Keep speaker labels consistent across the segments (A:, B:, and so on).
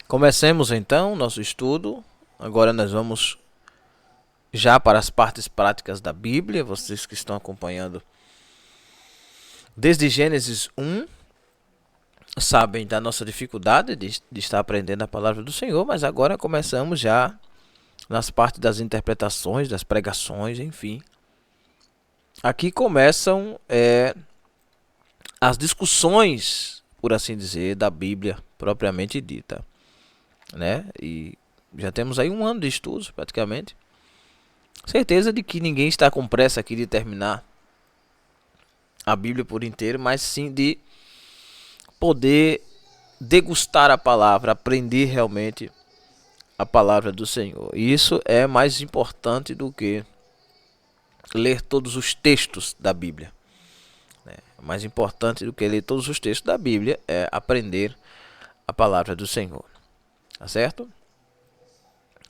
A: Comecemos então nosso estudo. Agora nós vamos já para as partes práticas da Bíblia. Vocês que estão acompanhando desde Gênesis 1 sabem da nossa dificuldade de estar aprendendo a palavra do Senhor, mas agora começamos já nas partes das interpretações, das pregações, enfim. Aqui começam as discussões, por assim dizer, da Bíblia propriamente dita, né? E já temos aí um ano de estudos praticamente. Certeza de que ninguém está com pressa aqui de terminar a Bíblia por inteiro, mas sim de poder degustar a palavra, aprender realmente a palavra do Senhor. E isso é mais importante do que ler todos os textos da Bíblia. Mais importante do que ler todos os textos da Bíblia é aprender a palavra do Senhor. Tá certo?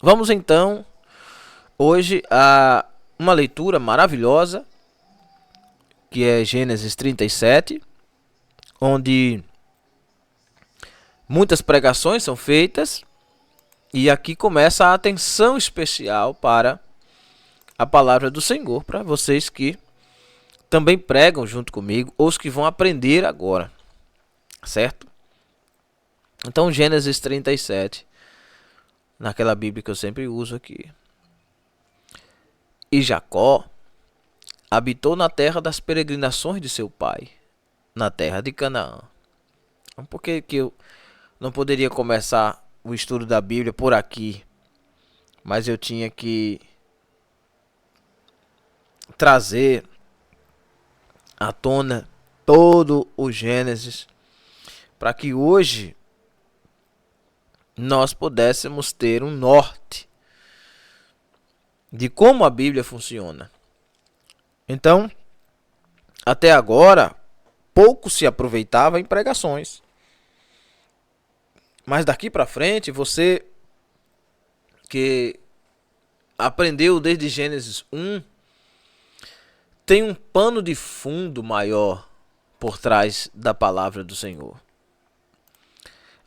A: Vamos então hoje a uma leitura maravilhosa, que é Gênesis 37, onde muitas pregações são feitas, e aqui começa a atenção especial para a palavra do Senhor, para vocês que também pregam junto comigo, ou os que vão aprender agora, certo? Então, Gênesis 37, naquela Bíblia que eu sempre uso aqui. E Jacó habitou na terra das peregrinações de seu pai, na terra de Canaã. Por que eu não poderia começar o estudo da Bíblia por aqui, mas eu tinha que trazer à tona todo o Gênesis, para que hoje nós pudéssemos ter um norte de como a Bíblia funciona. Então, até agora, pouco se aproveitava em pregações. Mas daqui para frente, você que aprendeu desde Gênesis 1, tem um pano de fundo maior por trás da palavra do Senhor.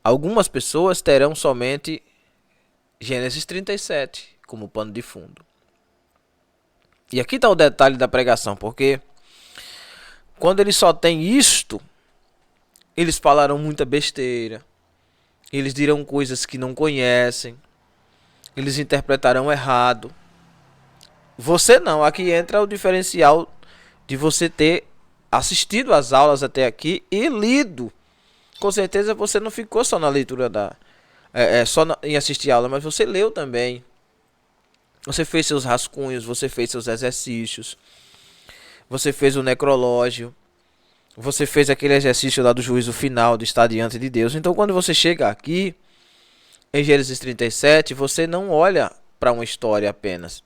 A: Algumas pessoas terão somente Gênesis 37 como pano de fundo. E aqui está o detalhe da pregação, porque quando eles só têm isto, eles falarão muita besteira, eles dirão coisas que não conhecem, eles interpretarão errado. Você não, aqui entra o diferencial de você ter assistido às aulas até aqui e lido. Com certeza você não ficou só na leitura em assistir a aula, mas você leu também. Você fez seus rascunhos, você fez seus exercícios, você fez o necrológio, você fez aquele exercício lá do juízo final, de estar diante de Deus. Então quando você chega aqui, em Gênesis 37, você não olha para uma história apenas,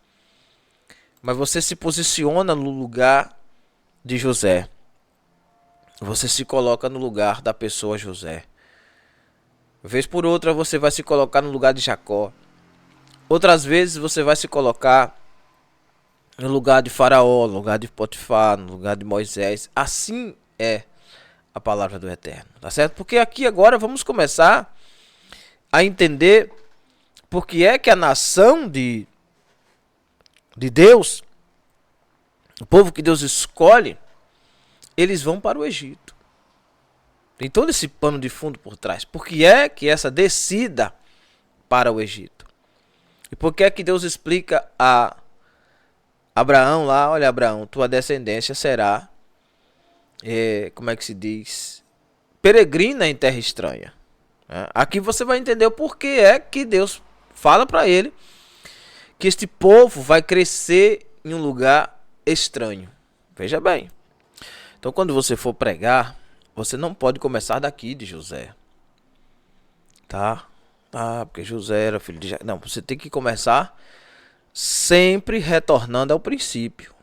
A: mas você se posiciona no lugar de José. Você se coloca no lugar da pessoa José. Vez por outra você vai se colocar no lugar de Jacó. Outras vezes você vai se colocar no lugar de Faraó, no lugar de Potifar, no lugar de Moisés. Assim é a palavra do Eterno, tá certo? Porque aqui agora vamos começar a entender por que é que a nação de Deus, o povo que Deus escolhe, eles vão para o Egito. Tem todo esse pano de fundo por trás. Por que é que essa descida para o Egito? E por que é que Deus explica a Abraão lá, olha Abraão, tua descendência será, como é que se diz? Peregrina em terra estranha. Aqui você vai entender o porquê é que Deus fala para ele que este povo vai crescer em um lugar estranho. Veja bem. Então quando você for pregar, você não pode começar daqui de José. Tá? Porque José era filho de Jacó. Não, você tem que começar sempre retornando ao princípio.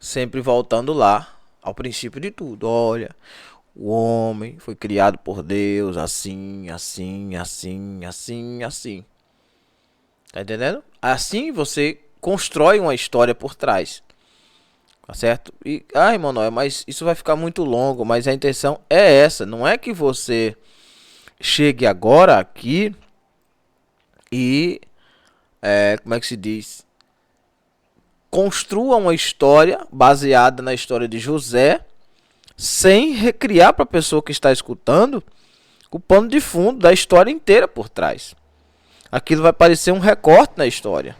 A: Sempre voltando lá, ao princípio de tudo. Olha, o homem foi criado por Deus assim, assim, assim, assim, assim. Tá entendendo? Assim você constrói uma história por trás. Tá certo? E, irmão Noé, mas isso vai ficar muito longo. Mas a intenção é essa. Não é que você chegue agora aqui e, como é que se diz? Construa uma história baseada na história de José, sem recriar para a pessoa que está escutando o pano de fundo da história inteira por trás. Aquilo vai parecer um recorte na história.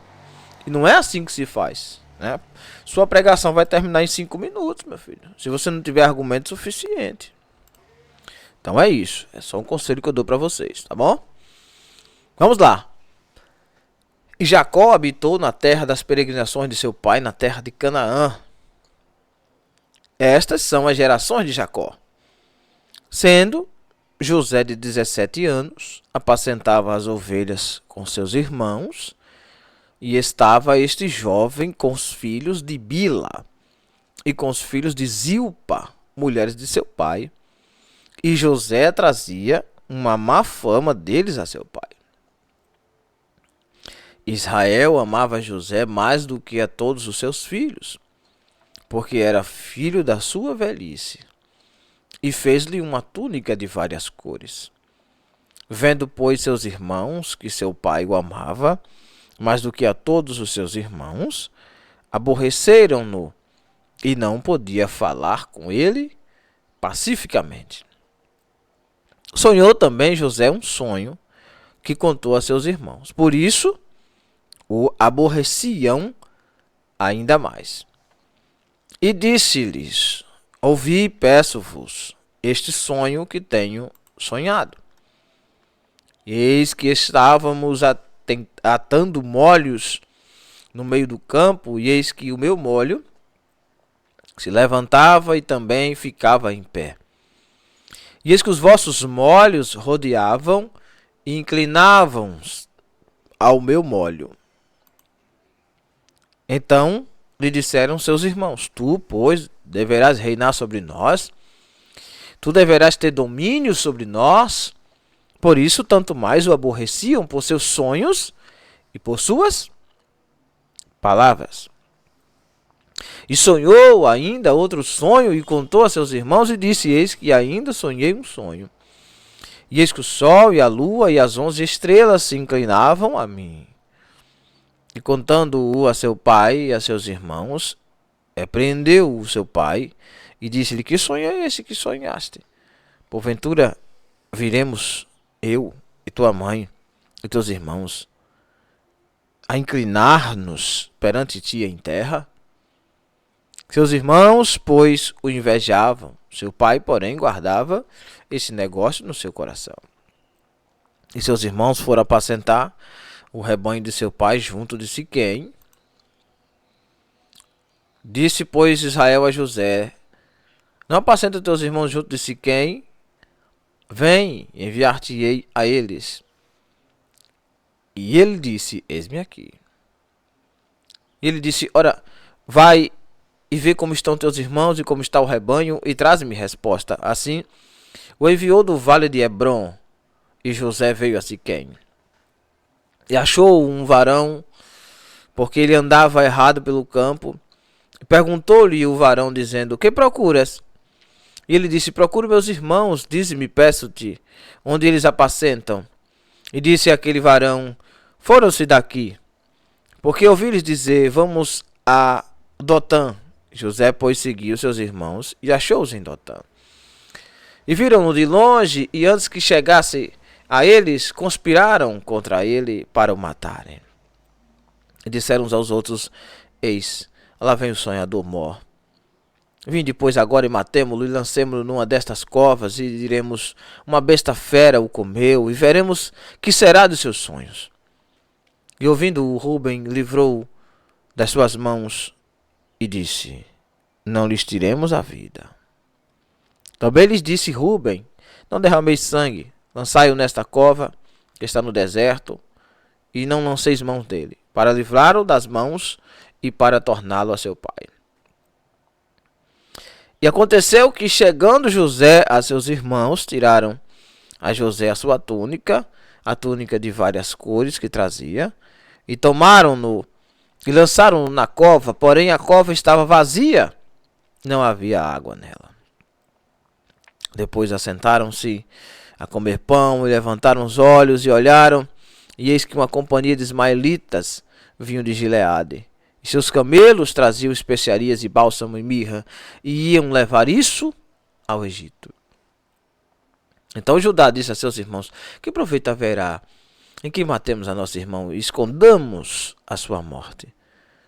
A: E não é assim que se faz, né? Sua pregação vai terminar em 5 minutos, meu filho, se você não tiver argumento suficiente. Então é isso. É só um conselho que eu dou para vocês, tá bom? Vamos lá. E Jacó habitou na terra das peregrinações de seu pai, na terra de Canaã. Estas são as gerações de Jacó. Sendo José de 17 anos, apacentava as ovelhas com seus irmãos, e estava este jovem com os filhos de Bila e com os filhos de Zilpa, mulheres de seu pai. E José trazia uma má fama deles a seu pai. Israel amava José mais do que a todos os seus filhos, porque era filho da sua velhice, e fez-lhe uma túnica de várias cores. Vendo, pois, seus irmãos que seu pai o amava mais do que a todos os seus irmãos, aborreceram-no, e não podia falar com ele pacificamente. Sonhou também José um sonho que contou a seus irmãos. Por isso, o aborreciam ainda mais. E disse-lhes: ouvi, peço-vos, este sonho que tenho sonhado. Eis que estávamos atando molhos no meio do campo, e eis que o meu molho se levantava e também ficava em pé. E eis que os vossos molhos rodeavam e inclinavam ao meu molho. Então lhe disseram seus irmãos: tu, pois, deverás reinar sobre nós, tu deverás ter domínio sobre nós. Por isso, tanto mais o aborreciam por seus sonhos e por suas palavras. E sonhou ainda outro sonho e contou a seus irmãos e disse: eis que ainda sonhei um sonho. E eis que o sol e a lua e as 11 estrelas se inclinavam a mim. E contando-o a seu pai e a seus irmãos, repreendeu o seu pai e disse-lhe: que sonho é esse que sonhaste? Porventura viremos eu e tua mãe e teus irmãos a inclinar-nos perante ti em terra? Seus irmãos, pois, o invejavam. Seu pai, porém, guardava esse negócio no seu coração. E seus irmãos foram apacentar o rebanho de seu pai junto de Siquém. Disse, pois, Israel a José: não apacenta teus irmãos junto de Siquém? Vem, enviar-te-ei a eles. E ele disse: eis-me aqui. E ele disse: ora, vai e vê como estão teus irmãos e como está o rebanho, e traze-me resposta. Assim, o enviou do vale de Hebrom, e José veio a Siquém. E achou um varão, porque ele andava errado pelo campo. E perguntou-lhe o varão, dizendo: que procuras? E ele disse: procuro meus irmãos, dize-me, peço-te, onde eles apacentam. E disse aquele varão: foram-se daqui, porque ouvi-lhes dizer: vamos a Dotã. José, pois, seguiu seus irmãos e achou-os em Dotã. E viram-no de longe, e antes que chegasse a eles, conspiraram contra ele para o matarem. E disseram uns aos outros: eis, lá vem o sonhador mor. Vinde, pois, agora e matemo-lo e lancemo-lo numa destas covas, e diremos: uma besta fera o comeu, e veremos que será dos seus sonhos. E ouvindo-o, Rúben livrou das suas mãos e disse: não lhes tiremos a vida. Também lhes disse Rúben: não derrameis sangue, lançai-o nesta cova, que está no deserto, e não lanceis mãos dele, para livrá-lo das mãos e para torná-lo a seu pai. E aconteceu que, chegando José a seus irmãos, tiraram a José a sua túnica, a túnica de várias cores que trazia, e tomaram-no e lançaram-no na cova, porém a cova estava vazia, não havia água nela. Depois assentaram-se a comer pão, e levantaram os olhos e olharam, e eis que uma companhia de ismaelitas vinham de Gileade. E seus camelos traziam especiarias e bálsamo e mirra, e iam levar isso ao Egito. Então Judá disse a seus irmãos: que proveito haverá em que matemos a nosso irmão e escondamos a sua morte?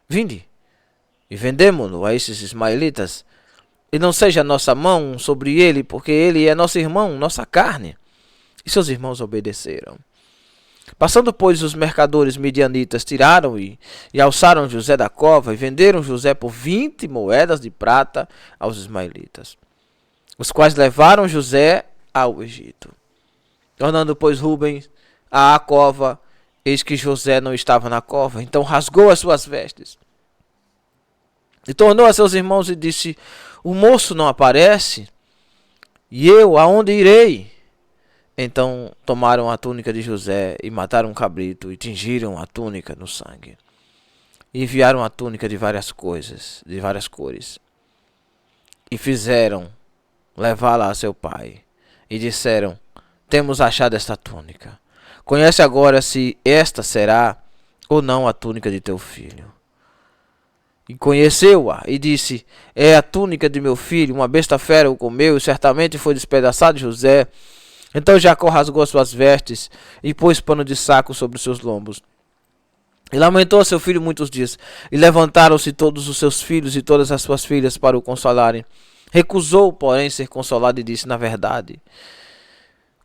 A: Vinde e vendemo-no a esses ismaelitas, e não seja a nossa mão sobre ele, porque ele é nosso irmão, nossa carne. E seus irmãos obedeceram. Passando, pois, os mercadores midianitas tiraram e alçaram José da cova e venderam José por 20 moedas de prata aos ismaelitas, os quais levaram José ao Egito. Tornando, pois, Rubem à cova, eis que José não estava na cova. Então rasgou as suas vestes e tornou a seus irmãos e disse: o moço não aparece, e eu aonde irei? Então tomaram a túnica de José e mataram um cabrito e tingiram a túnica no sangue. E enviaram a túnica de várias coisas, de várias cores, e fizeram levá-la a seu pai. E disseram: temos achado esta túnica. Conhece agora se esta será ou não a túnica de teu filho. E conheceu-a e disse: é a túnica de meu filho, uma besta fera o comeu e certamente foi despedaçado José. Então Jacó rasgou suas vestes e pôs pano de saco sobre os seus lombos. E lamentou a seu filho muitos dias. E levantaram-se todos os seus filhos e todas as suas filhas para o consolarem. Recusou, porém, ser consolado e disse: na verdade,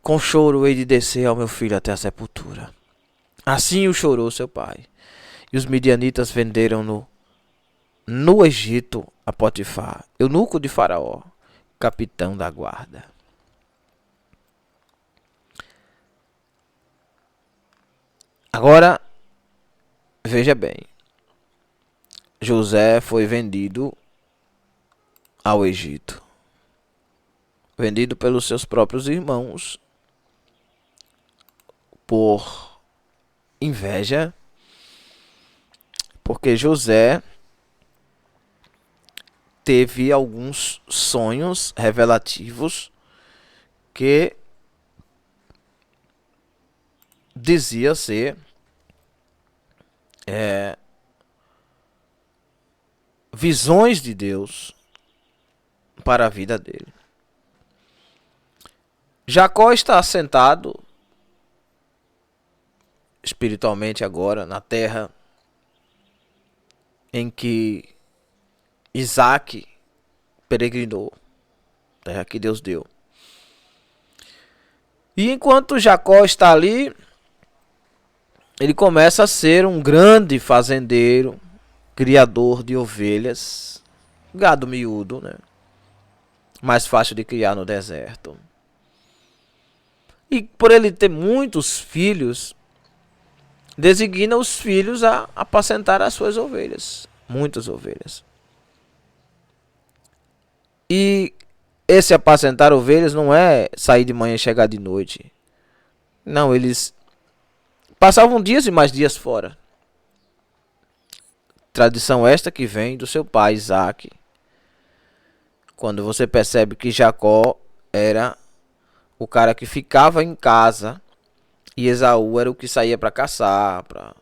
A: com choro hei de descer ao meu filho até a sepultura. Assim o chorou seu pai. E os midianitas venderam-no no Egito a Potifar, eunuco de Faraó, capitão da guarda. Agora, veja bem. José foi vendido ao Egito. Vendido pelos seus próprios irmãos. Por inveja. Porque José teve alguns sonhos revelativos que dizia ser visões de Deus para a vida dele. Jacó está assentado espiritualmente agora na terra em que Isaac peregrinou, terra que Deus deu. E enquanto Jacó está ali, ele começa a ser um grande fazendeiro, criador de ovelhas, gado miúdo, né? Mais fácil de criar no deserto. E por ele ter muitos filhos, designa os filhos a apacentar as suas ovelhas, muitas ovelhas. E esse apacentar ovelhas não é sair de manhã e chegar de noite. Não, eles passavam dias e mais dias fora. Tradição esta que vem do seu pai Isaac. Quando você percebe que Jacó era o cara que ficava em casa e Esaú era o que saía para caçar, para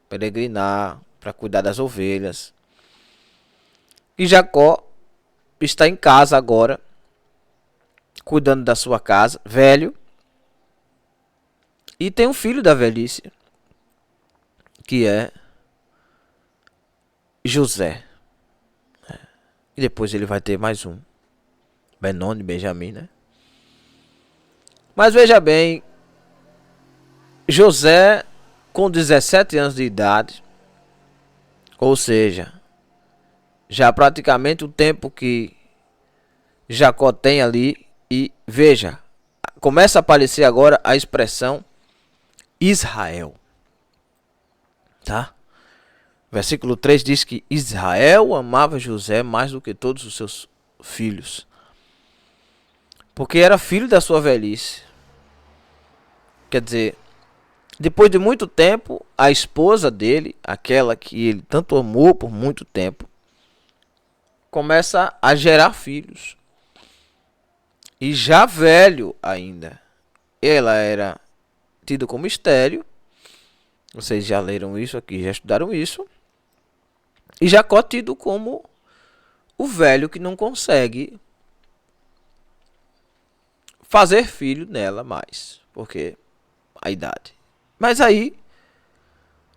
A: peregrinar, para cuidar das ovelhas. E Jacó está em casa agora, cuidando da sua casa, velho. E tem um filho da velhice, que é José. E depois ele vai ter mais um, Benoni, Benjamim, né? Mas veja bem, José com 17 anos de idade, ou seja, já praticamente o tempo que Jacó tem ali, e veja, começa a aparecer agora a expressão Israel, tá? Versículo 3 diz que Israel amava José mais do que todos os seus filhos, porque era filho da sua velhice. Quer dizer, depois de muito tempo, a esposa dele, aquela que ele tanto amou por muito tempo, começa a gerar filhos. E já velho ainda, ela era tida como estéril. Vocês já leram isso aqui, já estudaram isso. E Jacó tido como o velho que não consegue fazer filho nela mais, porque a idade. Mas aí,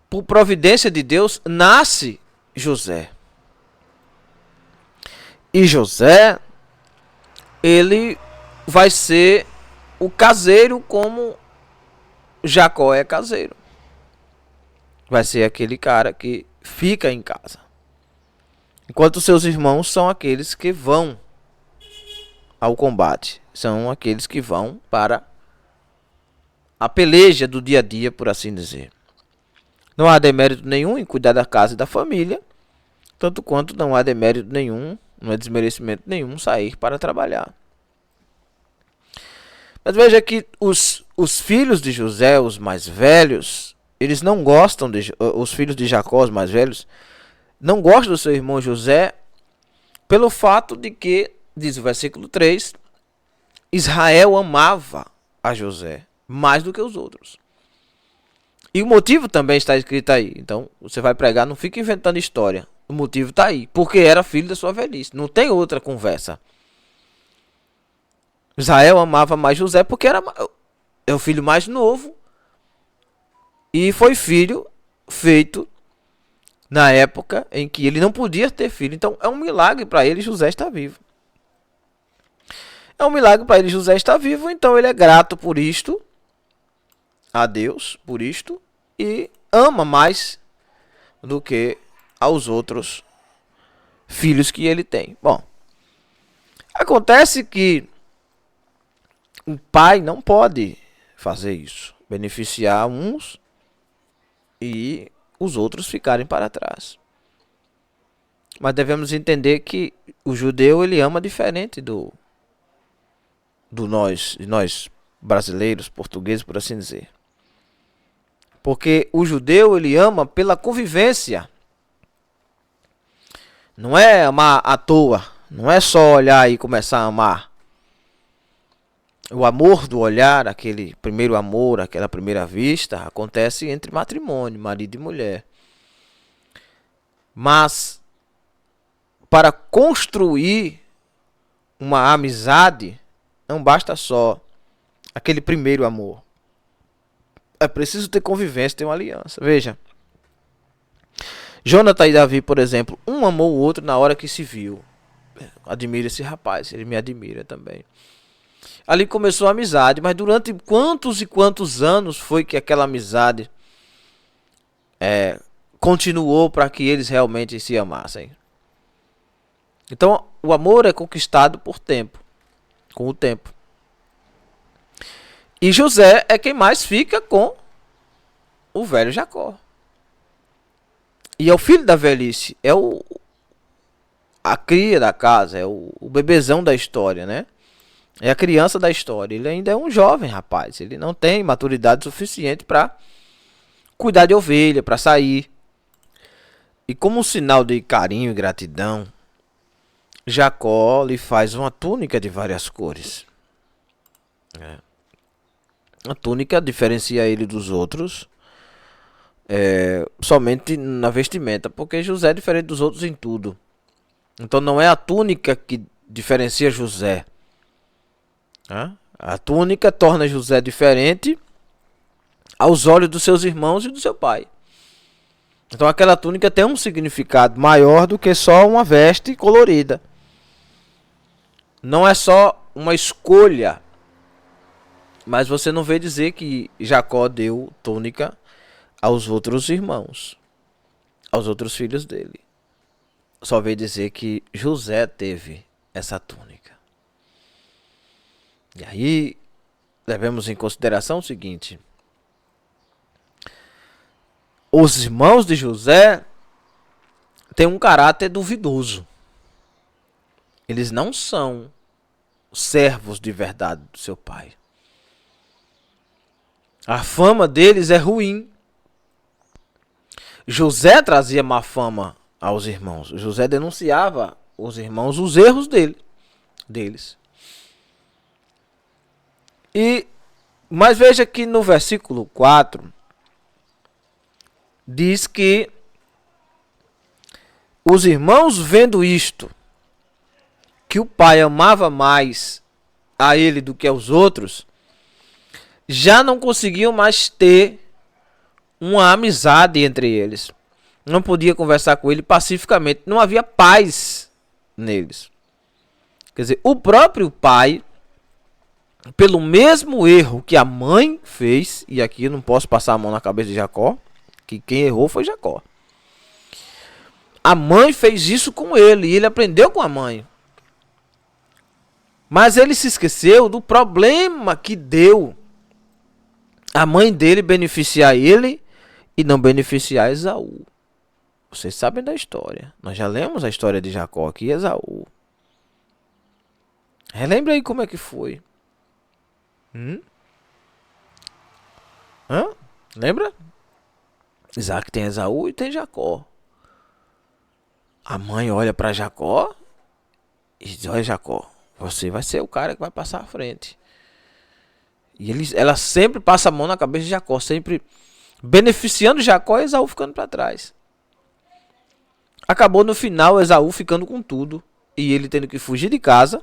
A: por providência de Deus, nasce José. E José, ele vai ser o caseiro como Jacó é caseiro. Vai ser aquele cara que fica em casa. Enquanto seus irmãos são aqueles que vão ao combate. São aqueles que vão para a peleja do dia a dia, por assim dizer. Não há demérito nenhum em cuidar da casa e da família, tanto quanto não há demérito nenhum, não é desmerecimento nenhum sair para trabalhar. Mas veja que os filhos de José, os mais velhos, eles não gostam os filhos de Jacó, os mais velhos, não gostam do seu irmão José pelo fato de que, diz o versículo 3, Israel amava a José mais do que os outros. E o motivo também está escrito aí. Então, você vai pregar, não fica inventando história. O motivo está aí. Porque era filho da sua velhice. Não tem outra conversa. Israel amava mais José porque é o filho mais novo. E foi filho feito na época em que ele não podia ter filho. Então, é um milagre para ele José estar vivo. É um milagre para ele José estar vivo. Então, ele é grato por isto. A Deus por isto e ama mais do que aos outros filhos que ele tem. Bom, acontece que o pai não pode fazer isso, beneficiar uns e os outros ficarem para trás. Mas devemos entender que o judeu ele ama diferente de nós brasileiros, portugueses, por assim dizer. Porque o judeu ele ama pela convivência. Não é amar à toa. Não é só olhar e começar a amar. O amor do olhar, aquele primeiro amor, aquela primeira vista, acontece entre matrimônio, marido e mulher. Mas para construir uma amizade, não basta só aquele primeiro amor. É preciso ter convivência, ter uma aliança. Veja. Jonathan e Davi, por exemplo, um amou o outro na hora que se viu. Admira esse rapaz, ele me admira também. Ali começou a amizade, mas durante quantos e quantos anos foi que aquela amizade continuou para que eles realmente se amassem? Então, o amor é conquistado por tempo, com o tempo. E José é quem mais fica com o velho Jacó. E é o filho da velhice, é a cria da casa, é o bebezão da história, né? É a criança da história. Ele ainda é um jovem rapaz, ele não tem maturidade suficiente para cuidar de ovelha, para sair. E como um sinal de carinho e gratidão, Jacó lhe faz uma túnica de várias cores. A túnica diferencia ele dos outros somente na vestimenta, porque José é diferente dos outros em tudo. Então não é a túnica que diferencia José. A túnica torna José diferente aos olhos dos seus irmãos e do seu pai. Então aquela túnica tem um significado maior do que só uma veste colorida. Não é só uma escolha. Mas você não vê dizer que Jacó deu túnica aos outros irmãos, aos outros filhos dele. Só vê dizer que José teve essa túnica. E aí, levemos em consideração o seguinte. Os irmãos de José têm um caráter duvidoso. Eles não são servos de verdade do seu pai. A fama deles é ruim. José trazia má fama aos irmãos. José denunciava aos irmãos os erros deles. E Mas veja que no versículo 4 diz que os irmãos, vendo isto, que o pai amava mais a ele do que aos outros, já não conseguiam mais ter uma amizade entre eles. Não podia conversar com ele pacificamente. Não havia paz neles. Quer dizer, o próprio pai, pelo mesmo erro que a mãe fez, e aqui eu não posso passar a mão na cabeça de Jacó, que quem errou foi Jacó. A mãe fez isso com ele, e ele aprendeu com a mãe. Mas ele se esqueceu do problema que deu a mãe dele beneficiar ele e não beneficiar Esaú. Vocês sabem da história. Nós já lemos a história de Jacó aqui e Esaú. Relembra aí como é que foi. Lembra? Isaac tem Esaú e tem Jacó. A mãe olha para Jacó e diz: olha, Jacó, você vai ser o cara que vai passar à frente. E ela sempre passa a mão na cabeça de Jacó, sempre beneficiando Jacó e Esaú ficando para trás. Acabou no final Esaú ficando com tudo e ele tendo que fugir de casa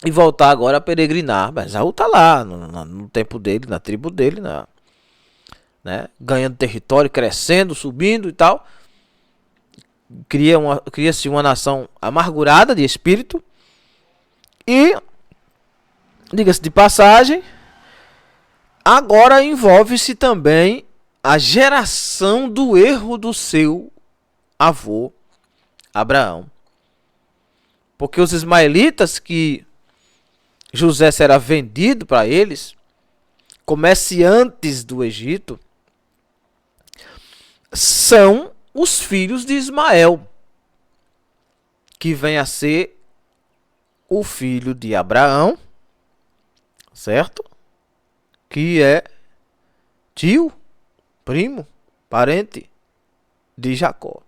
A: e voltar agora a peregrinar. Mas Esaú tá lá no tempo dele, na tribo dele, né? Ganhando território, crescendo, subindo e tal. Cria-se uma nação amargurada de espírito. E, diga-se de passagem, agora envolve-se também a geração do erro do seu avô Abraão. Porque os ismaelitas que José será vendido para eles, comerciantes do Egito, são os filhos de Ismael, que vem a ser o filho de Abraão, certo? Que é tio, primo, parente de Jacó.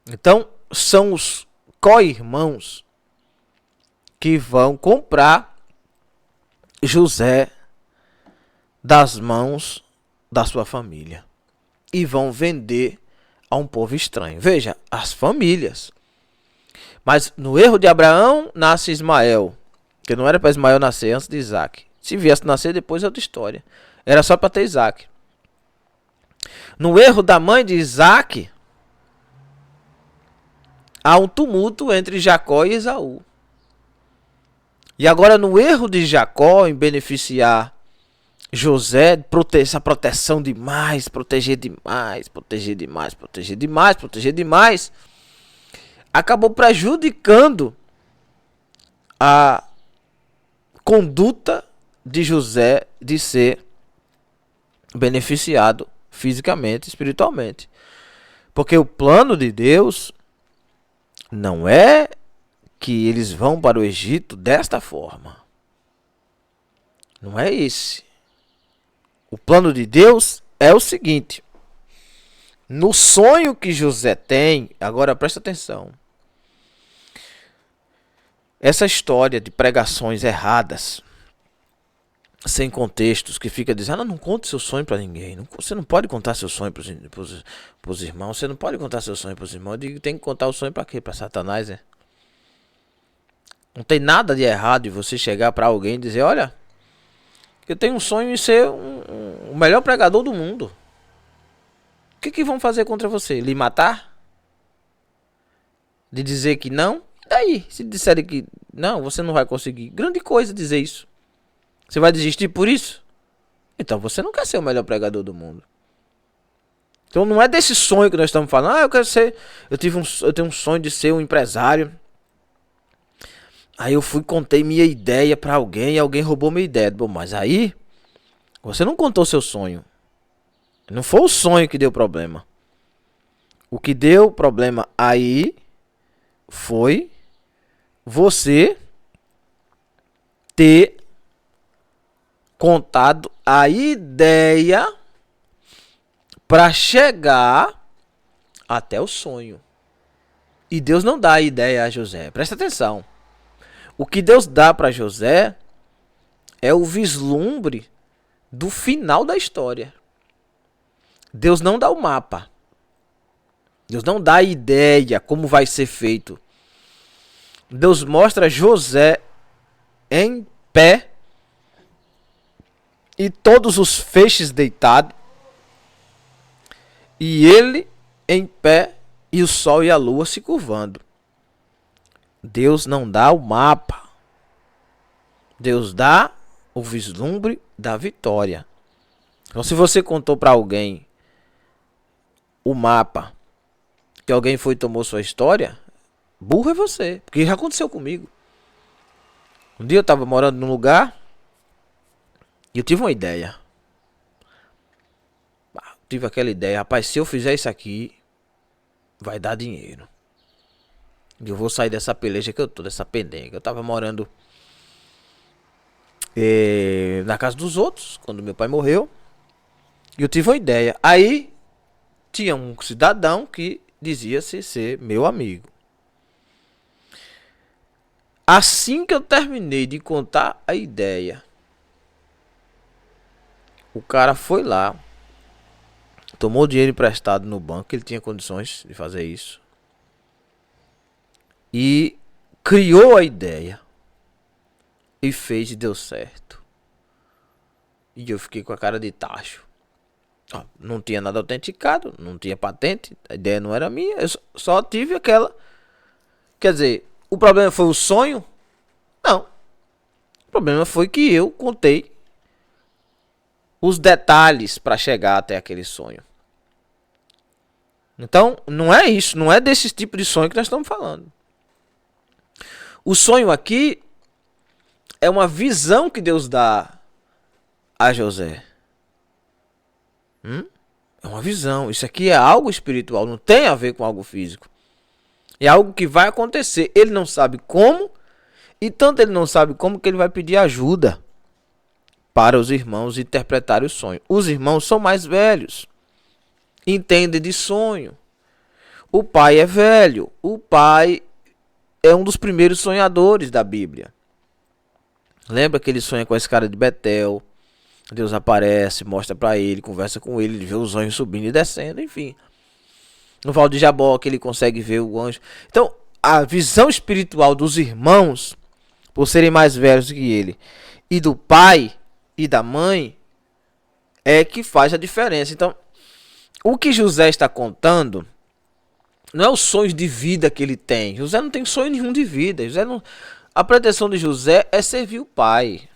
A: Então, são os co-irmãos que vão comprar José das mãos da sua família e vão vender a um povo estranho. Veja, as famílias. Mas no erro de Abraão nasce Ismael, que não era para Ismael nascer antes de Isaac. Se viesse nascer depois é outra história. Era só para ter Isaac. No erro da mãe de Isaac, há um tumulto entre Jacó e Esaú. E agora no erro de Jacó em beneficiar José, essa proteção demais, proteger demais, acabou prejudicando a conduta de José de ser beneficiado fisicamente, espiritualmente. Porque o plano de Deus não é que eles vão para o Egito desta forma. Não é esse. O plano de Deus é o seguinte. No sonho que José tem, agora presta atenção. Essa história de pregações erradas, sem contextos, que fica dizendo: não conte seu sonho para ninguém. Você não pode contar seu sonho para os irmãos. Você não pode contar seu sonho para os irmãos. Eu digo: tem que contar o sonho para quê? Para Satanás, é? Não tem nada de errado em você chegar para alguém e dizer: olha, eu tenho um sonho em ser o melhor pregador do mundo. O que vão fazer contra você? Lhe matar? De dizer que não? E daí? Se disserem que não, você não vai conseguir. Grande coisa dizer isso. Você vai desistir por isso? Então você não quer ser o melhor pregador do mundo. Então não é desse sonho que nós estamos falando. Eu quero ser. Eu tenho um sonho de ser um empresário. Aí eu contei minha ideia para alguém e alguém roubou minha ideia. Bom, mas aí você não contou seu sonho. Não foi o sonho que deu problema. O que deu problema aí foi você ter contado a ideia para chegar até o sonho. E Deus não dá a ideia a José. Presta atenção. O que Deus dá para José é o vislumbre do final da história. Deus não dá o mapa. Deus não dá a ideia como vai ser feito. Deus mostra José em pé e todos os feixes deitados, e ele em pé e o sol e a lua se curvando. Deus não dá o mapa. Deus dá o vislumbre da vitória. Então, se você contou para alguém o mapa, que alguém foi e tomou sua história, burro é você, porque já aconteceu comigo. Um dia eu estava morando num lugar e eu tive uma ideia. Tive aquela ideia, rapaz, se eu fizer isso aqui, vai dar dinheiro. E eu vou sair dessa peleja que eu tô, dessa pendenga. Eu tava morando na casa dos outros, quando meu pai morreu. E eu tive uma ideia. Aí, tinha um cidadão que dizia-se ser meu amigo. Assim que eu terminei de contar a ideia, o cara foi lá, tomou dinheiro emprestado no banco, ele tinha condições de fazer isso, e criou a ideia, e fez e deu certo. E eu fiquei com a cara de tacho. Não tinha nada autenticado, não tinha patente, a ideia não era minha, eu só tive aquela. Quer dizer, o problema foi o sonho? Não. O problema foi que eu contei os detalhes para chegar até aquele sonho. Então, não é isso, não é desse tipo de sonho que nós estamos falando. O sonho aqui é uma visão que Deus dá a José. É uma visão. Isso aqui é algo espiritual, não tem a ver com algo físico. É algo que vai acontecer. Ele não sabe como, e tanto ele não sabe como que ele vai pedir ajuda para os irmãos interpretarem o sonho. Os irmãos são mais velhos, entendem de sonho. O pai é velho. O pai é um dos primeiros sonhadores da Bíblia. Lembra que ele sonha com esse cara de Betel? Deus aparece, mostra para ele, conversa com ele, ele vê os anjos subindo e descendo, enfim. No Val de Jaboque ele consegue ver o anjo. Então, a visão espiritual dos irmãos, por serem mais velhos que ele, e do pai e da mãe, é que faz a diferença. Então, o que José está contando não é os sonhos de vida que ele tem. José não tem sonho nenhum de vida. A pretensão de José é servir o pai.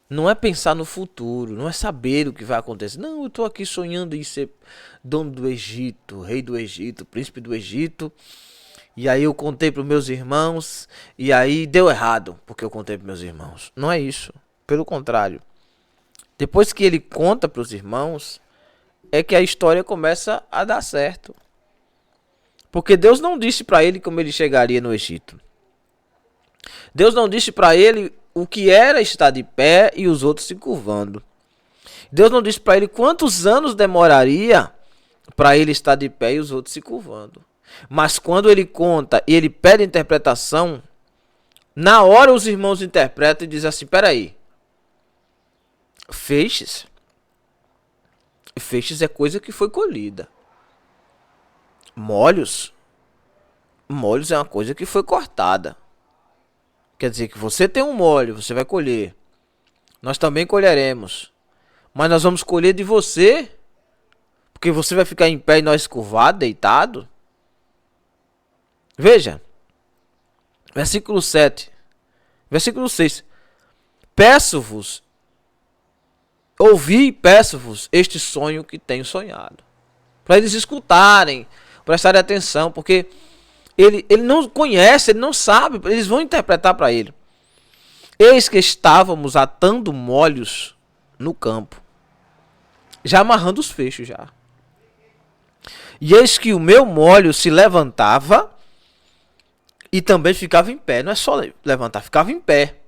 A: Não é pensar no futuro, não é saber o que vai acontecer. Não, eu estou aqui sonhando em ser dono do Egito, rei do Egito, príncipe do Egito. E aí eu contei para os meus irmãos, e aí deu errado, porque eu contei para meus irmãos. Não é isso, pelo contrário. Depois que ele conta para os irmãos, é que a história começa a dar certo. Porque Deus não disse para ele como ele chegaria no Egito. Deus não disse para ele o que era estar de pé e os outros se curvando. Deus não disse para ele quantos anos demoraria para ele estar de pé e os outros se curvando. Mas quando ele conta e ele pede interpretação, na hora os irmãos interpretam e dizem assim: peraí, feixes é coisa que foi colhida. Molhos é uma coisa que foi cortada. Quer dizer que você tem um molho, você vai colher. Nós também colheremos. Mas nós vamos colher de você, porque você vai ficar em pé e nós curvado, deitado. Veja, versículo 7, versículo 6. Ouvi e peço-vos este sonho que tenho sonhado. Para eles escutarem, prestarem atenção, porque ele não conhece, ele não sabe, eles vão interpretar para ele. Eis que estávamos atando molhos no campo, já amarrando os fechos já. E eis que o meu molho se levantava e também ficava em pé. Não é só levantar, ficava em pé.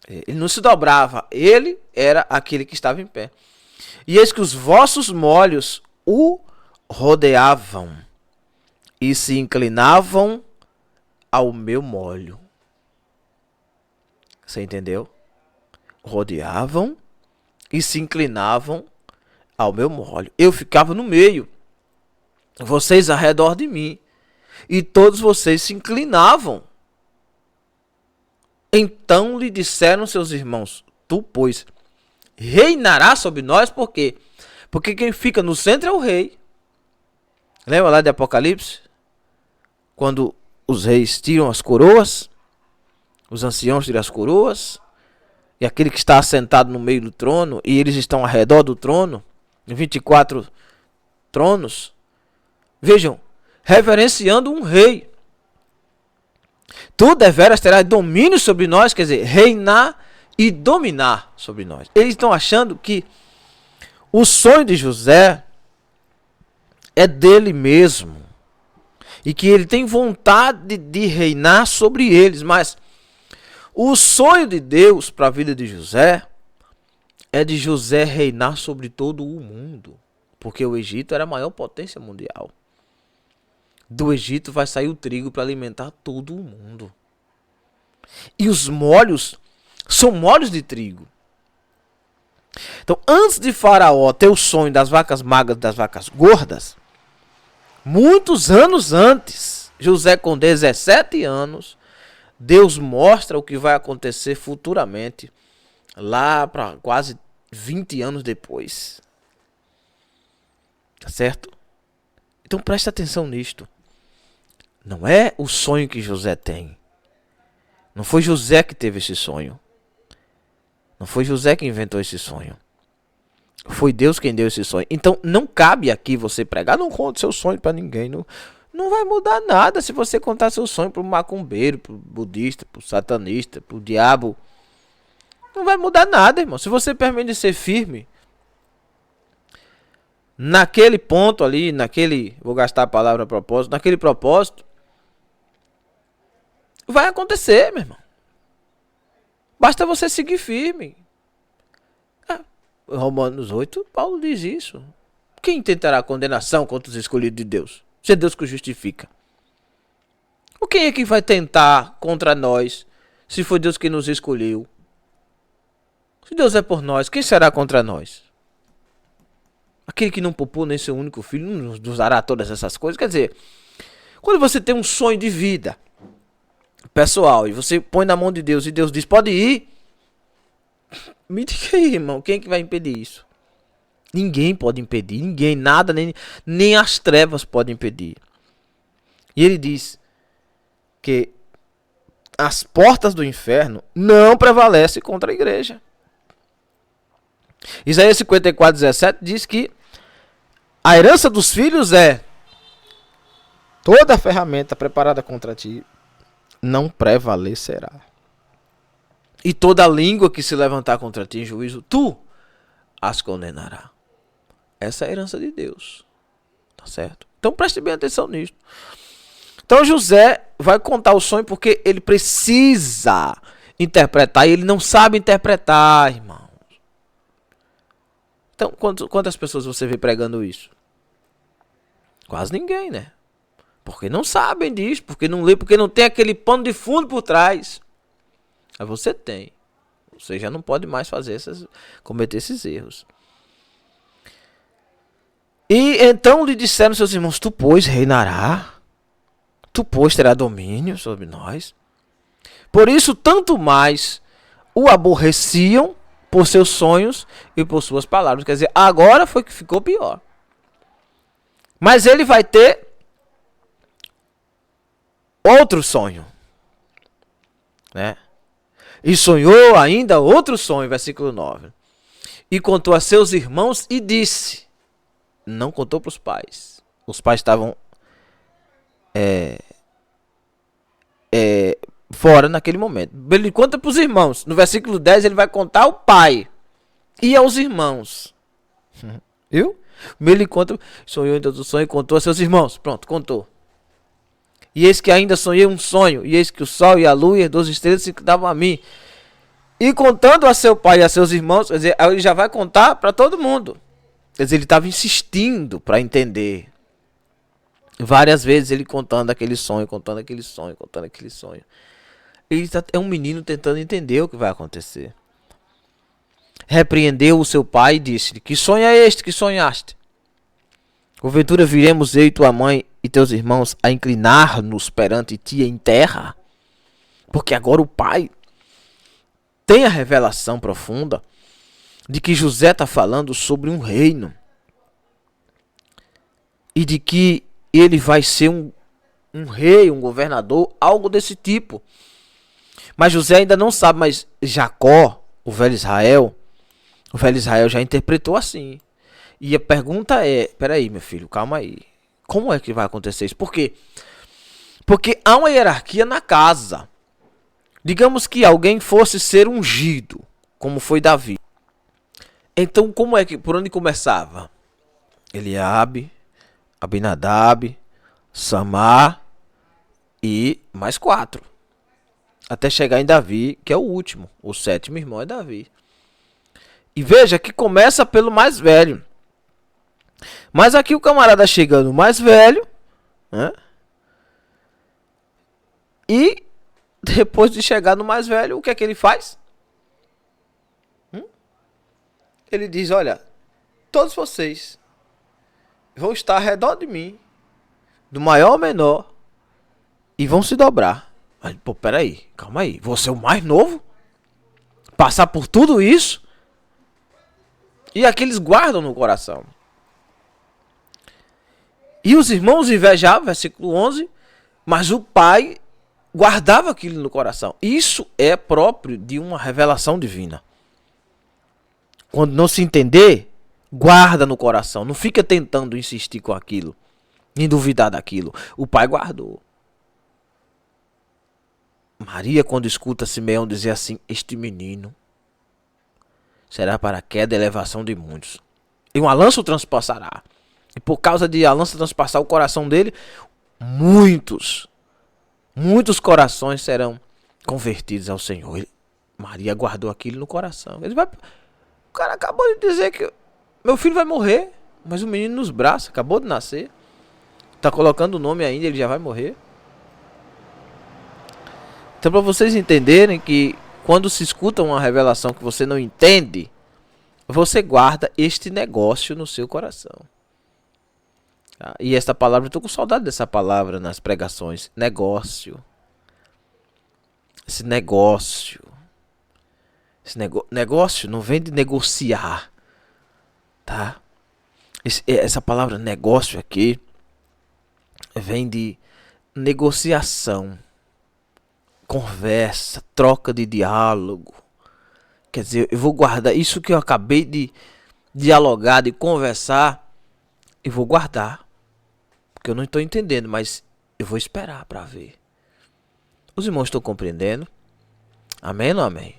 A: Ele não se dobrava, ele era aquele que estava em pé. E eis que os vossos molhos o rodeavam e se inclinavam ao meu molho. Você entendeu? Rodeavam e se inclinavam ao meu molho. Eu ficava no meio, vocês ao redor de mim, e todos vocês se inclinavam. Então lhe disseram seus irmãos: tu, pois, reinarás sobre nós, por quê? Porque quem fica no centro é o rei. Lembra lá de Apocalipse? Quando os reis tiram as coroas, os anciãos tiram as coroas, e aquele que está assentado no meio do trono, e eles estão ao redor do trono, 24 tronos, vejam, reverenciando um rei. Tu deveras terás domínio sobre nós, quer dizer, reinar e dominar sobre nós. Eles estão achando que o sonho de José é dele mesmo, e que ele tem vontade de reinar sobre eles, mas o sonho de Deus para a vida de José é de José reinar sobre todo o mundo, porque o Egito era a maior potência mundial. Do Egito vai sair o trigo para alimentar todo o mundo. E os molhos são molhos de trigo. Então, antes de Faraó ter o sonho das vacas magras e das vacas gordas, muitos anos antes, José com 17 anos, Deus mostra o que vai acontecer futuramente, lá para quase 20 anos depois. Tá certo? Então preste atenção nisto. Não é o sonho que José tem. Não foi José que teve esse sonho. Não foi José que inventou esse sonho. Foi Deus quem deu esse sonho. Então não cabe aqui você pregar, não conte seu sonho para ninguém. Não vai mudar nada se você contar seu sonho para o macumbeiro, para o budista, para o satanista, para o diabo. Não vai mudar nada, irmão. Se você permanecer firme naquele ponto ali, vou gastar a palavra propósito, naquele propósito, vai acontecer, meu irmão. Basta você seguir firme. Romanos 8, Paulo diz isso. Quem tentará condenação contra os escolhidos de Deus? Se é Deus que o justifica. O quem é que vai tentar contra nós, se foi Deus que nos escolheu? Se Deus é por nós, quem será contra nós? Aquele que não poupou nem seu único filho, não nos dará todas essas coisas. Quer dizer, quando você tem um sonho de vida pessoal e você põe na mão de Deus e Deus diz, pode ir. Me diga aí, irmão, quem é que vai impedir isso? Ninguém pode impedir, ninguém, nada, nem as trevas podem impedir. E ele diz que as portas do inferno não prevalecem contra a igreja. Isaías 54:17 diz que a herança dos filhos é toda a ferramenta preparada contra ti não prevalecerá. E toda língua que se levantar contra ti em juízo, tu as condenará. Essa é a herança de Deus. Tá certo? Então preste bem atenção nisso. Então José vai contar o sonho porque ele precisa interpretar e ele não sabe interpretar, irmãos. Então, quantas pessoas você vê pregando isso? Quase ninguém, né? Porque não sabem disso, porque não lê, porque não tem aquele pano de fundo por trás. Aí você tem. Você já não pode mais cometer esses erros. E então lhe disseram seus irmãos, tu, pois, reinará. Tu, pois, terá domínio sobre nós. Por isso, tanto mais o aborreciam por seus sonhos e por suas palavras. Quer dizer, agora foi que ficou pior. Mas ele vai ter outro sonho, né? E sonhou ainda outro sonho, versículo 9. E contou a seus irmãos e disse. Não contou para os pais. Os pais estavam fora naquele momento. Ele conta para os irmãos. No versículo 10 ele vai contar ao pai e aos irmãos. Viu? Ele conta, sonhou em todo o sonho e contou a seus irmãos. Pronto, contou. E eis que ainda sonhei um sonho, e eis que o sol e a lua e as 12 estrelas se davam a mim. E contando a seu pai e a seus irmãos, quer dizer, ele já vai contar para todo mundo. Quer dizer, ele estava insistindo para entender. Várias vezes ele contando aquele sonho, contando aquele sonho, contando aquele sonho. É um menino tentando entender o que vai acontecer. Repreendeu o seu pai e disse-lhe: Que sonho é este que sonhaste? Porventura viremos eu e tua mãe e teus irmãos a inclinar-nos perante ti em terra? Porque agora o pai tem a revelação profunda de que José está falando sobre um reino. E de que ele vai ser um rei, um governador, algo desse tipo. Mas José ainda não sabe, mas Jacó, o velho Israel já interpretou assim. E a pergunta é, peraí, meu filho, calma aí. Como é que vai acontecer isso? Por quê? Porque há uma hierarquia na casa. Digamos que alguém fosse ser ungido, como foi Davi. Então, por onde começava? Eliabe, Abinadab, Samar e mais 4. Até chegar em Davi, que é o último. O 7º irmão é Davi. E veja que começa pelo mais velho. Mas aqui o camarada chegando mais velho, né? E depois de chegar no mais velho, o que é que ele faz? Ele diz, olha, todos vocês vão estar ao redor de mim, do maior ao menor, e vão se dobrar. Mas, pô, peraí, calma aí. Você é o mais novo? Passar por tudo isso? E aqueles guardam no coração. E os irmãos invejavam, versículo 11, mas o pai guardava aquilo no coração. Isso é próprio de uma revelação divina. Quando não se entender, guarda no coração. Não fica tentando insistir com aquilo, nem duvidar daquilo. O pai guardou. Maria, quando escuta Simeão dizer assim, este menino será para a queda e elevação de muitos. E uma lança o transpassará. E por causa de a lança transpassar o coração dele, muitos corações serão convertidos ao Senhor. Maria guardou aquilo no coração. O cara acabou de dizer que meu filho vai morrer, mas o menino nos braços, acabou de nascer. Tá colocando o nome ainda, ele já vai morrer. Então, para vocês entenderem que quando se escuta uma revelação que você não entende, você guarda este negócio no seu coração. Tá? E esta palavra, eu estou com saudade dessa palavra nas pregações. Negócio. Esse negócio. Negócio não vem de negociar. Tá? Essa palavra negócio aqui vem de negociação. Conversa, troca de diálogo. Quer dizer, eu vou guardar isso que eu acabei de dialogar, de conversar, eu vou guardar. Porque eu não estou entendendo, mas eu vou esperar para ver. Os irmãos estão compreendendo? Amém ou não amém?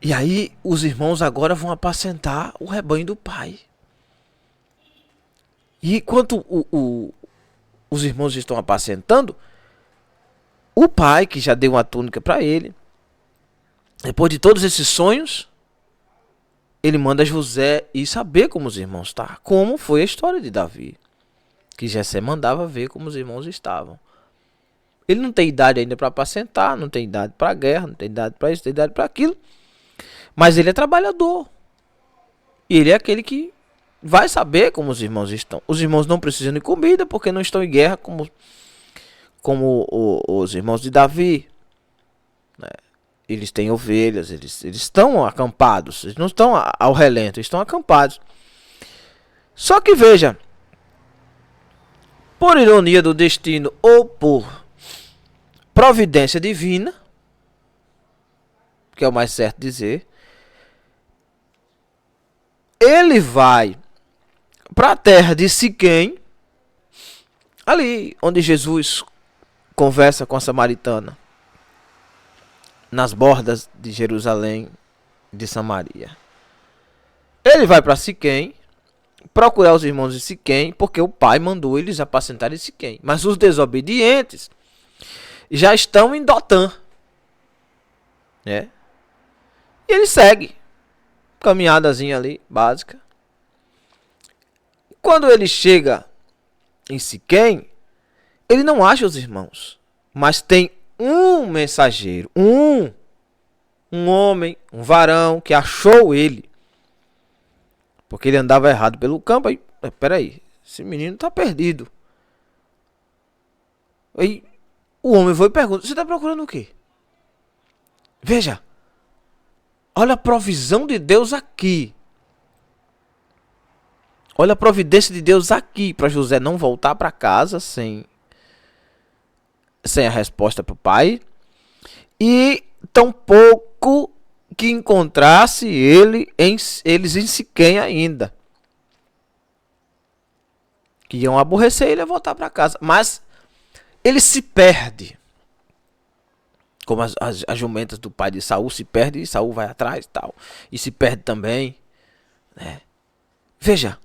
A: E aí os irmãos agora vão apacentar o rebanho do pai. E enquanto os irmãos estão apacentando, o pai, que já deu uma túnica para ele, depois de todos esses sonhos, ele manda José ir saber como os irmãos estão. Como foi a história de Davi. Que Jessé mandava ver como os irmãos estavam. Ele não tem idade ainda para apacentar, não tem idade para guerra, não tem idade para isso, não tem idade para aquilo. Mas ele é trabalhador. E ele é aquele que vai saber como os irmãos estão. Os irmãos não precisam de comida porque não estão em guerra como os irmãos de Davi, né? Eles têm ovelhas, eles estão acampados, eles não estão ao relento, eles estão acampados. Só que veja, por ironia do destino ou por providência divina, que é o mais certo dizer, ele vai para a terra de Siquém, ali onde Jesus conversa com a samaritana, nas bordas de Jerusalém, de Samaria. Ele vai para Siquém, procurar os irmãos de Siquém, porque o pai mandou eles apacentarem Siquém. Mas os desobedientes já estão em Dotã, né? E ele segue, caminhadazinha ali, básica. Quando ele chega em Siquém, ele não acha os irmãos, mas tem um mensageiro, um homem, um varão que achou ele. Porque ele andava errado pelo campo. Aí, peraí, esse menino tá perdido. Aí o homem foi e pergunta: você tá procurando o quê? Veja, olha a provisão de Deus aqui. Olha a providência de Deus aqui para José não voltar para casa sem a resposta para o pai. E tampouco que encontrasse eles em Siquém ainda. Que iam aborrecer ele a voltar para casa. Mas ele se perde. Como as jumentas do pai de Saul se perdem e Saul vai atrás e tal. E se perde também. Né? Veja.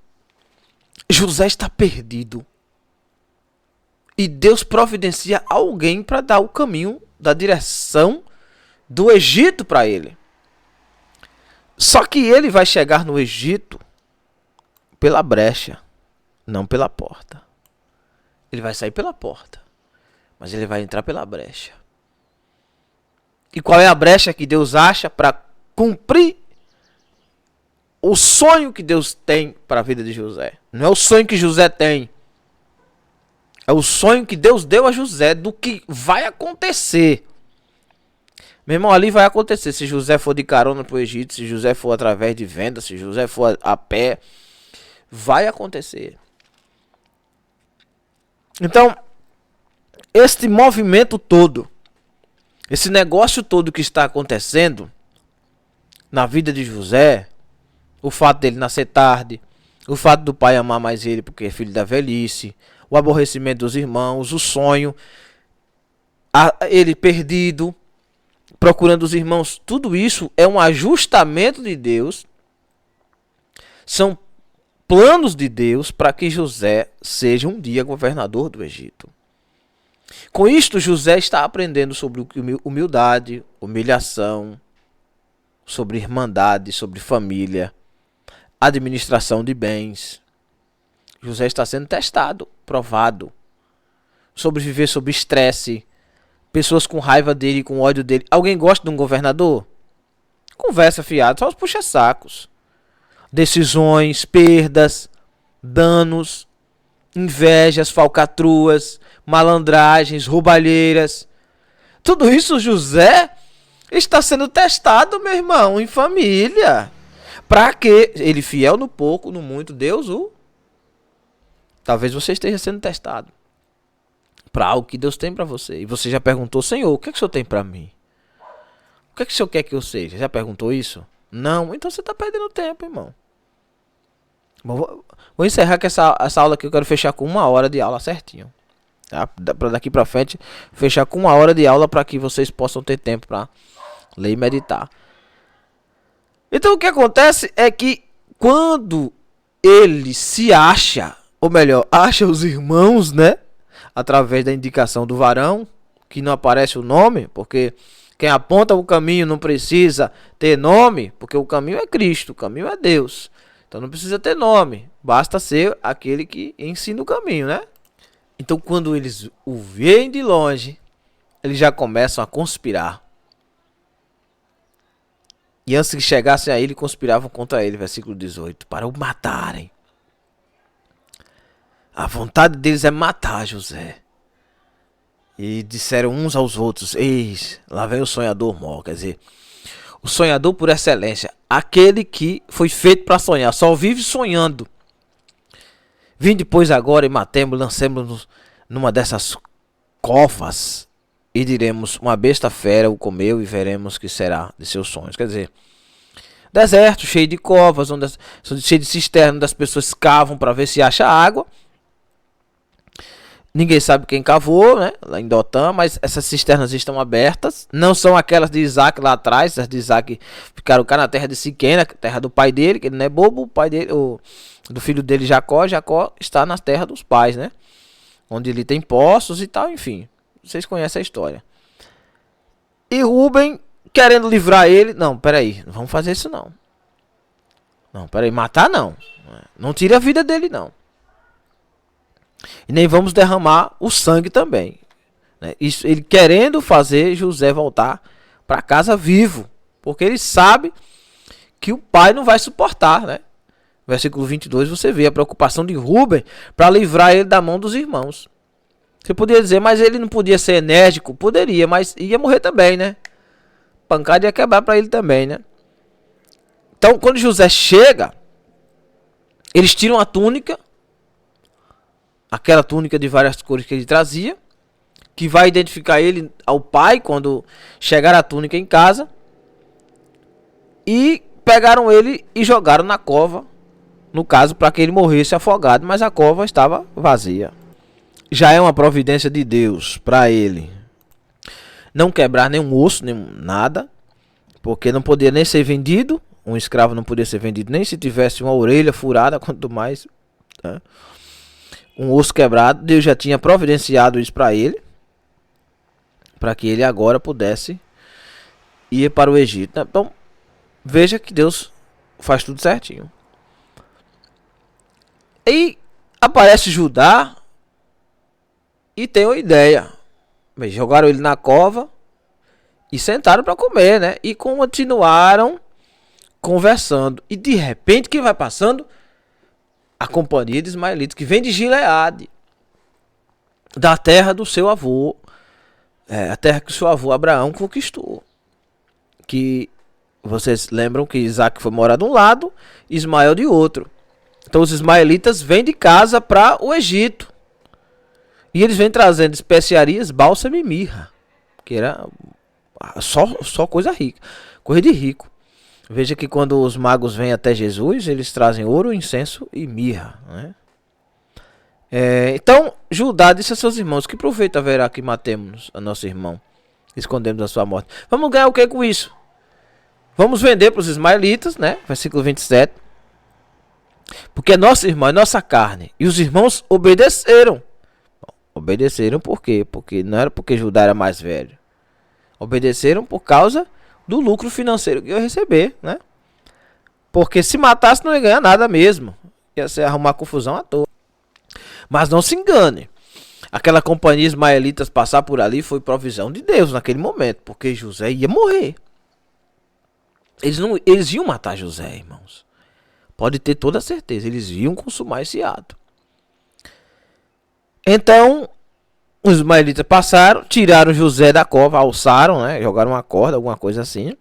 A: José está perdido. E Deus providencia alguém para dar o caminho da direção do Egito para ele. Só que ele vai chegar no Egito pela brecha, não pela porta. Ele vai sair pela porta, mas ele vai entrar pela brecha. E qual é a brecha que Deus acha para cumprir o sonho que Deus tem para a vida de José? Não é o sonho que José tem. É o sonho que Deus deu a José do que vai acontecer. Meu irmão, ali vai acontecer. Se José for de carona para o Egito, se José for através de venda, se José for a pé, vai acontecer. Então, este movimento todo, esse negócio todo que está acontecendo na vida de José, o fato dele nascer tarde, o fato do pai amar mais ele porque é filho da velhice, o aborrecimento dos irmãos, o sonho, ele perdido, procurando os irmãos, tudo isso é um ajustamento de Deus, são planos de Deus para que José seja um dia governador do Egito. Com isto, José está aprendendo sobre humildade, humilhação, sobre irmandade, sobre família, administração de bens. José está sendo testado, provado. Sobreviver sob estresse, pessoas com raiva dele, com ódio dele. Alguém gosta de um governador? Conversa fiada, só os puxa-sacos. Decisões, perdas, danos, invejas, falcatruas, malandragens, roubalheiras. Tudo isso José está sendo testado, meu irmão, em família. Para que ele fiel no pouco, no muito, Deus o... Talvez você esteja sendo testado para algo que Deus tem para você. E você já perguntou: Senhor, o que é que o Senhor tem para mim? O que é que o Senhor quer que eu seja? Já perguntou isso? Não? Então você está perdendo tempo, irmão. Bom, vou encerrar com essa aula aqui. Eu quero fechar com 1 hora de aula certinho. Tá? Para daqui para frente, fechar com 1 hora de aula para que vocês possam ter tempo para ler e meditar. Então o que acontece é que quando ele se acha, ou melhor, acha os irmãos, né? Através da indicação do varão, que não aparece o nome, porque quem aponta o caminho não precisa ter nome, porque o caminho é Cristo, o caminho é Deus. Então não precisa ter nome, basta ser aquele que ensina o caminho, né? Então quando eles o veem de longe, eles já começam a conspirar. E antes que chegassem a ele, conspiravam contra ele, versículo 18, para o matarem. A vontade deles é matar José. E disseram uns aos outros: eis, lá vem o sonhador maior. Quer dizer, o sonhador por excelência, aquele que foi feito para sonhar, só vive sonhando. Vim depois agora e matemos, lancemos-nos numa dessas covas e diremos: uma besta fera o comeu e veremos que será de seus sonhos. Quer dizer, deserto cheio de covas, cheio de cisternas, onde as pessoas cavam para ver se acha água. Ninguém sabe quem cavou, né? Lá em Dotã, mas essas cisternas estão abertas. Não são aquelas de Isaac lá atrás. As de Isaac ficaram cá na terra de Siquém, na terra do pai dele, que ele não é bobo. O pai dele, do filho dele, Jacó. Jacó está na terra dos pais, né? Onde ele tem poços e tal, enfim. Vocês conhecem a história. E Rúben, querendo livrar ele... Não, peraí, não vamos fazer isso não. Não, peraí, matar não. Não tire a vida dele não. E nem vamos derramar o sangue também. né? Isso, ele querendo fazer José voltar para casa vivo, porque ele sabe que o pai não vai suportar, né? Versículo 22, você vê a preocupação de Rúben para livrar ele da mão dos irmãos. Você poderia dizer, mas ele não podia ser enérgico? Poderia, mas ia morrer também, né? Pancada ia quebrar para ele também, né? Então, quando José chega, eles tiram a túnica, aquela túnica de várias cores que ele trazia, que vai identificar ele ao pai quando chegar a túnica em casa, e pegaram ele e jogaram na cova, no caso, para que ele morresse afogado, mas a cova estava vazia. Já é uma providência de Deus para ele não quebrar nenhum osso, nem nada, porque não podia nem ser vendido. Um escravo não podia ser vendido nem se tivesse uma orelha furada, quanto mais, né? Um osso quebrado. Deus já tinha providenciado isso para ele, para que ele agora pudesse ir para o Egito, né? Então, veja que Deus faz tudo certinho. E aparece Judá e tem uma ideia. Jogaram ele na cova e sentaram para comer, né? E continuaram conversando. E de repente, quem vai passando? A companhia de ismaelitas, que vem de Gileade, da terra do seu avô, a terra que o seu avô Abraão conquistou. Que vocês lembram que Isaac foi morar de um lado, Ismael de outro. Então os ismaelitas vêm de casa para o Egito. E eles vêm trazendo especiarias, bálsamo e mirra, que era só coisa rica, coisa de rico. Veja que quando os magos vêm até Jesus, eles trazem ouro, incenso e mirra, né? Então Judá disse a seus irmãos: que proveito haverá que matemos a nosso irmão, escondemos a sua morte? Vamos ganhar o que com isso? Vamos vender para os ismaelitas, né? Versículo 27. Porque é nosso irmão, é nossa carne. E os irmãos obedeceram. Obedeceram por quê? Porque não era porque Judá era mais velho. Obedeceram por causa do lucro financeiro que ia receber, né? Porque se matasse não ia ganhar nada mesmo. Ia ser arrumar confusão à toa. Mas não se engane. Aquela companhia ismaelitas passar por ali foi provisão de Deus naquele momento. Porque José ia morrer. Eles iam matar José, irmãos. Pode ter toda a certeza. Eles iam consumar esse ato. Então, os ismaelitas passaram, tiraram José da cova, alçaram, né? Jogaram uma corda, alguma coisa assim.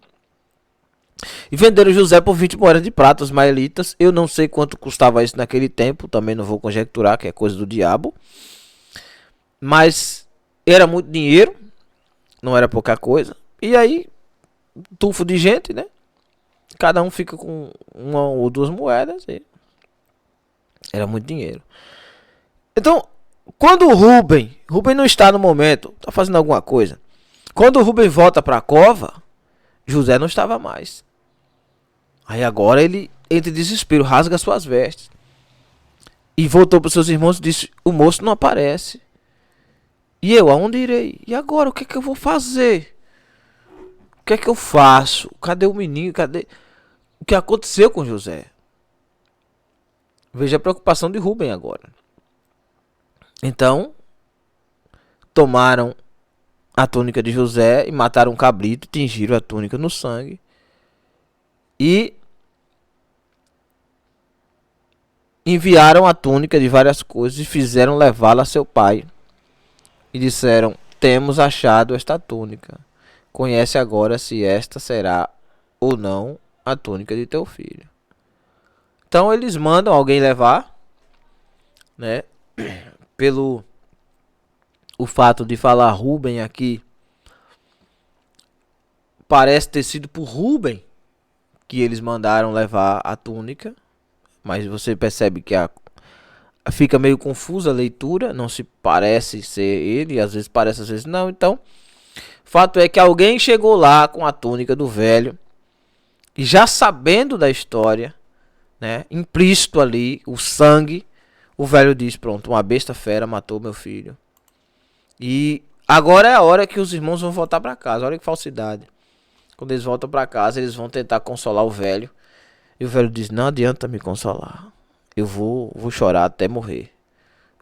A: E venderam José por 20 moedas de prata, os ismaelitas. Eu não sei quanto custava isso naquele tempo, também não vou conjecturar, que é coisa do diabo. Mas era muito dinheiro, não era pouca coisa. E aí, tufo de gente, né? Cada um fica com uma ou duas moedas. E era muito dinheiro. Então, quando o Rubem não está no momento, está fazendo alguma coisa. Quando o Rubem volta para a cova, José não estava mais. Aí agora ele entra em desespero, rasga suas vestes. E voltou para os seus irmãos e disse: o moço não aparece. E eu, aonde irei? E agora, o que é que eu vou fazer? O que é que eu faço? Cadê o menino? Cadê? O que aconteceu com José? Veja a preocupação de Rubem agora. Então, tomaram a túnica de José e mataram um cabrito, tingiram a túnica no sangue e enviaram a túnica de várias coisas e fizeram levá-la a seu pai. E disseram: temos achado esta túnica. Conhece agora se esta será ou não a túnica de teu filho. Então eles mandam alguém levar, né? Pelo o fato de falar Rubem aqui, parece ter sido por Rubem que eles mandaram levar a túnica, mas você percebe que fica meio confusa a leitura, não se parece ser ele, às vezes parece, às vezes não. Então, fato é que alguém chegou lá com a túnica do velho e, já sabendo da história, né, implícito ali o sangue, o velho diz: pronto, uma besta fera matou meu filho. E agora é a hora que os irmãos vão voltar para casa. Olha que falsidade. Quando eles voltam para casa, eles vão tentar consolar o velho. E o velho diz: não adianta me consolar. Eu vou chorar até morrer.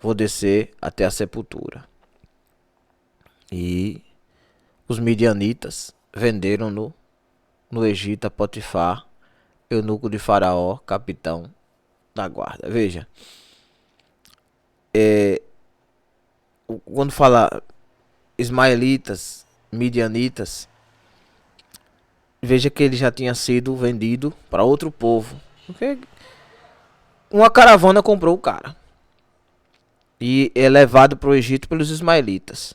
A: Vou descer até a sepultura. E os midianitas venderam no Egito a Potifar, eunuco de Faraó, capitão da guarda. Veja, quando fala ismaelitas, midianitas, veja que ele já tinha sido vendido para outro povo. Porque uma caravana comprou o cara e é levado para o Egito pelos ismaelitas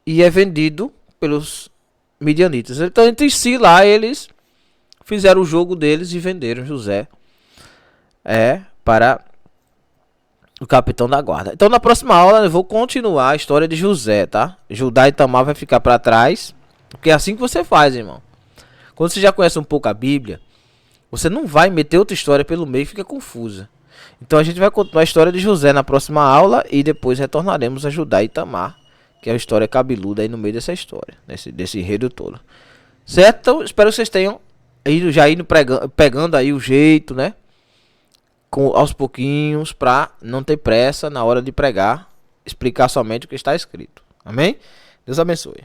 A: e é vendido pelos midianitas. Então, entre si lá, eles fizeram o jogo deles e venderam José para o capitão da guarda. Então, na próxima aula eu vou continuar a história de José, tá? Judá e Tamar vai ficar para trás, porque é assim que você faz, irmão. Quando você já conhece um pouco a Bíblia, você não vai meter outra história pelo meio e fica confusa. Então a gente vai continuar a história de José na próxima aula e depois retornaremos a Judá e Tamar, que é a história cabeluda aí no meio dessa história, desse enredo todo. Certo? Então, espero que vocês tenham ido pegando aí o jeito, né? Aos pouquinhos, para não ter pressa na hora de pregar, explicar somente o que está escrito. Amém? Deus abençoe.